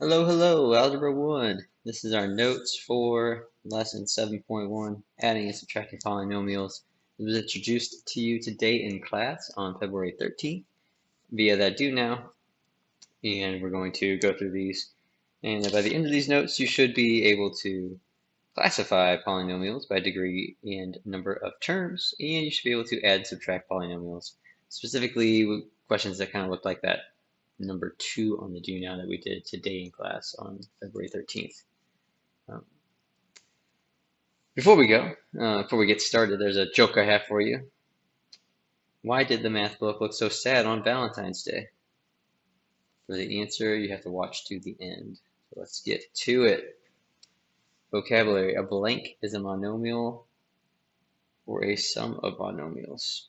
Hello, hello, Algebra 1. This is our notes for lesson 7.1, adding and subtracting polynomials. It was introduced to you today in class on February 13th via that do now, and we're going to go through these. And by the end of these notes, you should be able to classify polynomials by degree and number of terms, and you should be able to add and subtract polynomials, specifically questions that kind of look like that number 2 on the do now that we did today in class on February 13th. Before we get started, there's a joke I have for you. Why did the math book look so sad on Valentine's Day? For the answer, you have to watch to the end. So let's get to it. Vocabulary. A blank is a monomial or a sum of monomials.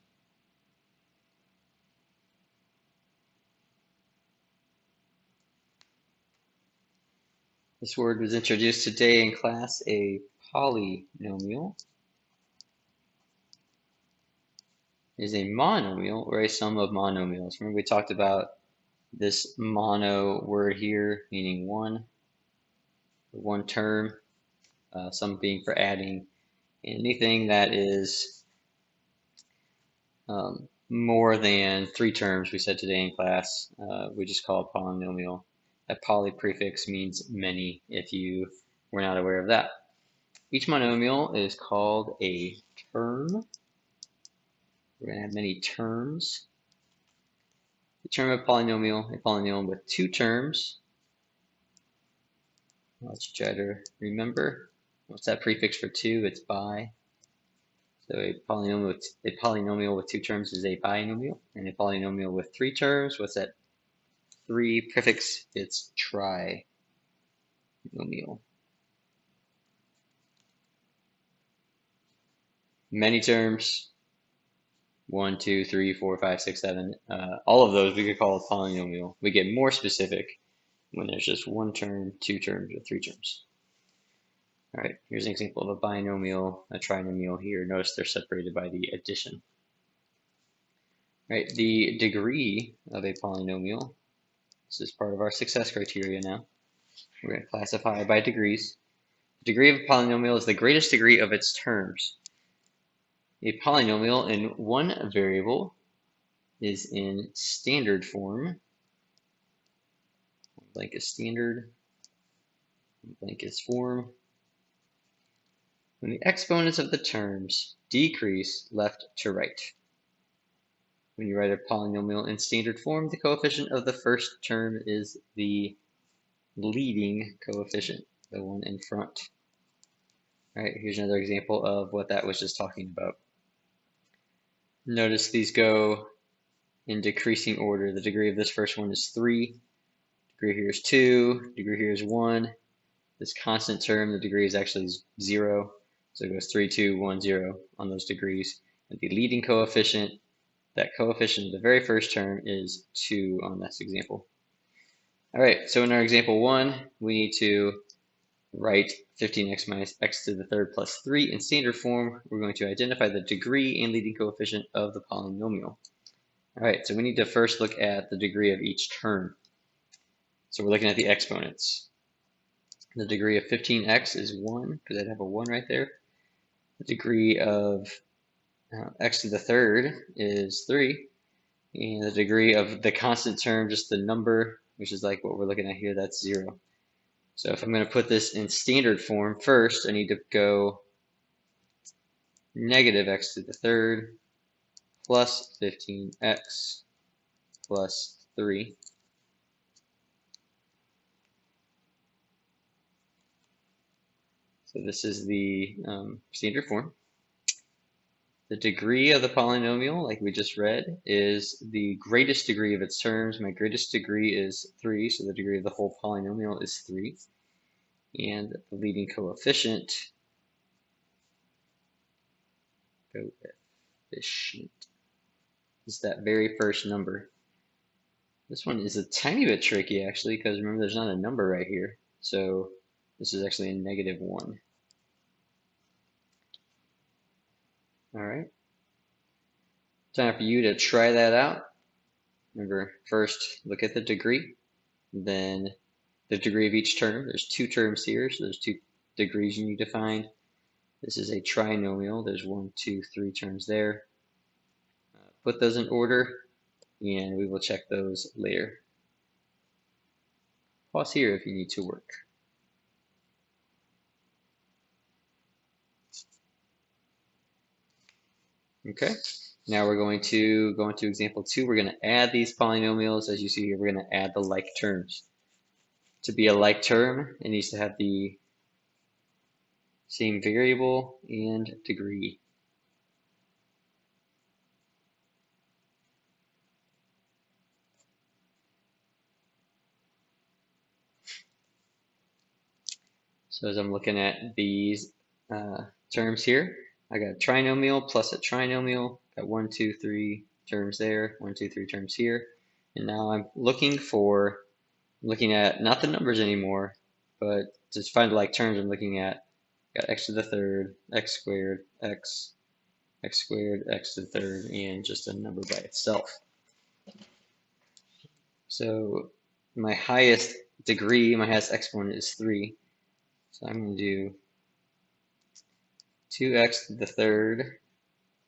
This word was introduced today in class, a polynomial is a monomial or a sum of monomials. Remember we talked about this mono word here, meaning one term, some being for adding. Anything that is more than 3 terms, we said today in class, we just call it polynomial. That poly prefix means many, if you were not aware of that. Each monomial is called a term. We're going to have many terms. The term of polynomial, a polynomial with 2 terms. Let's try to remember. What's that prefix for 2? It's bi. So a polynomial with 2 terms is a binomial, and a polynomial with 3 terms, what's that 3 prefix? It's trinomial. Many terms, 1, 2, 3, 4, 5, 6, 7, all of those we could call a polynomial. We get more specific when there's just 1 term, 2 terms, or 3 terms. All right, here's an example of a binomial, a trinomial here. Notice they're separated by the addition. All right, the degree of a polynomial. This is part of our success criteria now. We're going to classify by degrees. The degree of a polynomial is the greatest degree of its terms. A polynomial in one variable is in standard form. Blank is standard. Blank is form. When the exponents of the terms decrease left to right. When you write a polynomial in standard form, the coefficient of the first term is the leading coefficient, the one in front. All right, here's another example of what that was just talking about. Notice these go in decreasing order. The degree of this first one is 3. Degree here is 2. Degree here is 1. This constant term, the degree is actually 0. So it goes 3, 2, 1, 0 on those degrees. And the leading coefficient, that coefficient of the very first term is 2 on this example. All right, so in our example 1, we need to write 15x minus x to the third plus 3 in standard form. We're going to identify the degree and leading coefficient of the polynomial. All right, so we need to first look at the degree of each term. So we're looking at the exponents. The degree of 15x is 1, because I'd have a 1 right there. The degree of x to the third is 3. And the degree of the constant term, just the number, which is like what we're looking at here, that's 0. So if I'm going to put this in standard form, first I need to go negative x to the third plus 15x plus 3. So this is the standard form. The degree of the polynomial, like we just read, is the greatest degree of its terms. My greatest degree is 3, so the degree of the whole polynomial is 3. And the leading coefficient is that very first number. This one is a tiny bit tricky, actually, because remember there's not a number right here. So this is actually a negative 1. All right. Time for you to try that out. Remember, first look at the degree, then the degree of each term. There's two terms here, so there's two degrees you need to find. This is a trinomial. There's 1, 2, 3 terms there. Put those in order, and we will check those later. Pause here if you need to work. Okay, now we're going to go into example 2. We're going to add these polynomials. As you see here, we're going to add the like terms. To be a like term, it needs to have the same variable and degree. So as I'm looking at these terms here, I got a trinomial plus a trinomial. Got 1, 2, 3 terms there, 1, 2, 3 terms here. And now I'm looking at not the numbers anymore, but to find like terms, I'm looking at got x to the third, x squared, x squared, x to the third, and just a number by itself. So my highest degree, my highest exponent is 3. So I'm going to do 2x to the third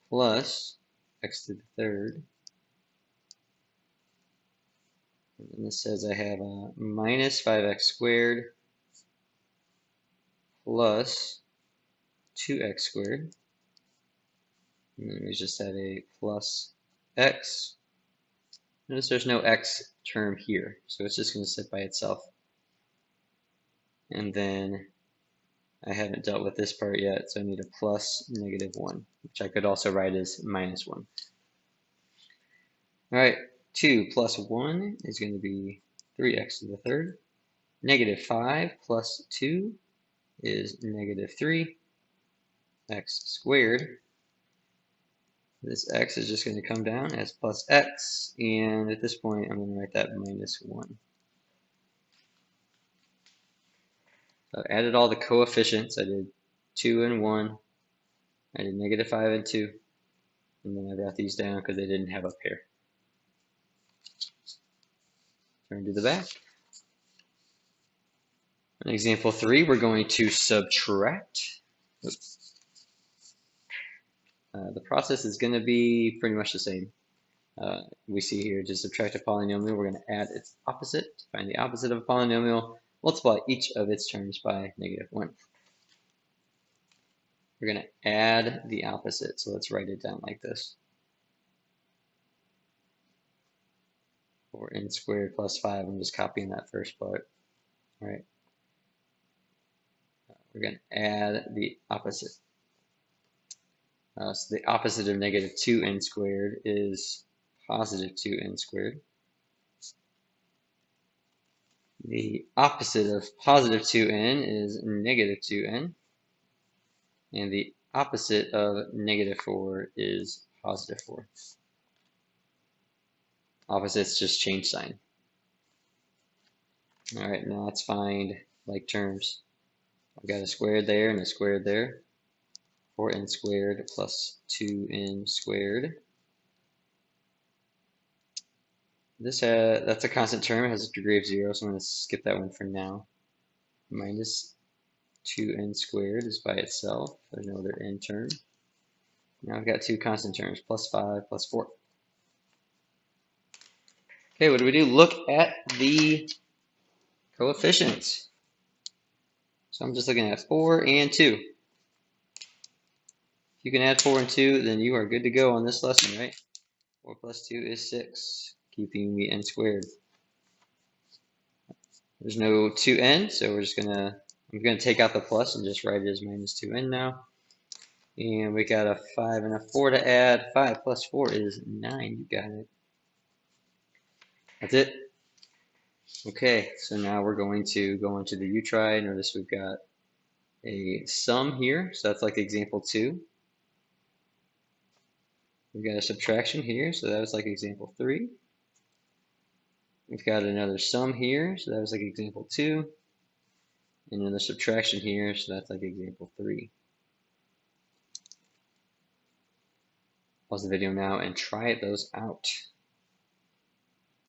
plus x to the third. And this says I have a minus 5x squared plus 2x squared. And then we just have a plus x. Notice there's no x term here, so it's just going to sit by itself. And then I haven't dealt with this part yet, so I need a plus -1, which I could also write as -1. All right, 2 plus 1 is going to be 3x to the third. -5 plus 2 is -3 x squared. This x is just going to come down as plus x, and at this point I'm going to write that -1. So I added all the coefficients. I did 2 and 1. I did -5 and 2. And then I brought these down because they didn't have a pair. Turn to the back. In example 3, we're going to subtract. The process is going to be pretty much the same. We see here to subtract a polynomial, we're going to add its opposite. To find the opposite of a polynomial, multiply each of its terms by -1. We're going to add the opposite, so let's write it down like this. 4n squared plus 5, I'm just copying that first part. All right. We're going to add the opposite. So the opposite of -2n squared is positive 2n squared. The opposite of positive 2n is -2n. And the opposite of -4 is positive 4. Opposites just change sign. All right, now let's find like terms. I've got a squared there and a squared there. 4n squared plus 2n squared. That's a constant term. It has a degree of 0, so I'm going to skip that one for now. Minus 2n squared is by itself. There's no other n term. Now I've got two constant terms, plus 5, plus 4. Okay, what do we do? Look at the coefficients. So I'm just looking at 4 and 2. If you can add 4 and 2, then you are good to go on this lesson, right? 4 plus 2 is 6, keeping the n squared. There's no 2n, so I'm gonna take out the plus and just write it as -2n now. And we got a 5 and a 4 to add. 5 plus 4 is 9. You got it. That's it. Okay, so now we're going to go into the U-try. Notice we've got a sum here, so that's like example 2. We've got a subtraction here, so that was like example 3. We've got another sum here, so that was like example 2. And another subtraction here, so that's like example 3. Pause the video now and try those out.